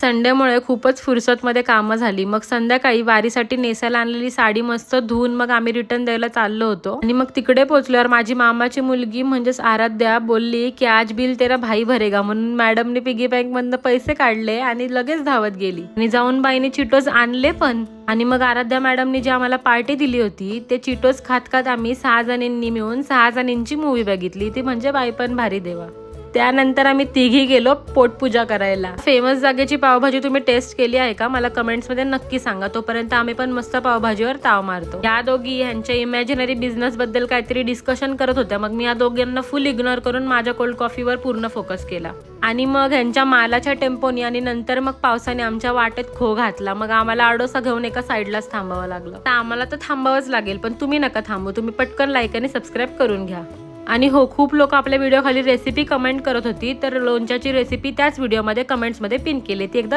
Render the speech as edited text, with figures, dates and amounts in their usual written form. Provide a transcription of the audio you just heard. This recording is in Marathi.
संडेमुळे खूपच फुरसतमध्ये कामं झाली. मग संध्याकाळी वारीसाठी नेसायला आणलेली साडी मस्त धुवून मग आम्ही रिटर्न द्यायला चाललो होतो. आणि मग तिकडे पोहोचल्यावर माझी मामाची मुलगी म्हणजेच आराध्या बोलली की आज बिल तेरा भाई भरेगा, म्हणून मॅडमने पिगी बँक मधनं पैसे काढले आणि लगेच धावत गेली. आणि जाऊन बाईने चिटोस आणले पण. आणि मग आराध्या मॅडमनी जी आम्हाला पार्टी दिली होती ते चिटोस खात खात आम्ही 6 जणींनी मिळून 6 जणींची मूवी बघितली, ती म्हणजे बाई पण भारी देवा. त्यानंतर आम्ही तिघी गेलो पोटपूजा करायला. फेमस जागेची पावभाजी तुम्ही टेस्ट केली आहे का, मला कमेंट्स मध्ये नक्की सांगा. तोपर्यंत आम्ही पण मस्त पावभाजीवर ताव मारतो. या दोघी ह्यांच्या इमॅजिनरी बिझनेस बद्दल काहीतरी डिस्कशन करत होत्या. मग मी या दोघांना फुल इग्नोर करून माझ्या कोल्ड कॉफीवर पूर्ण फोकस केला. आणि मग ह्यांच्या मालाच्या टेम्पोनी आणि नंतर मग पावसाने आमच्या वाटेत खो घातला. मग आम्हाला आडोसा घेऊन एका साईडलाच थांबावं लागलं. तर आम्हाला तर थांबावंच लागेल, पण तुम्ही नका थांबू, तुम्ही पटकन लाईक आणि सबस्क्राईब करून घ्या. आणि हो, खूप लोक आपल्या व्हिडिओ खाली रेसिपी कमेंट करत होती, तर लोणच्याची रेसिपी त्याच व्हिडिओमध्ये कमेंट्समध्ये पिन केली ती एकदा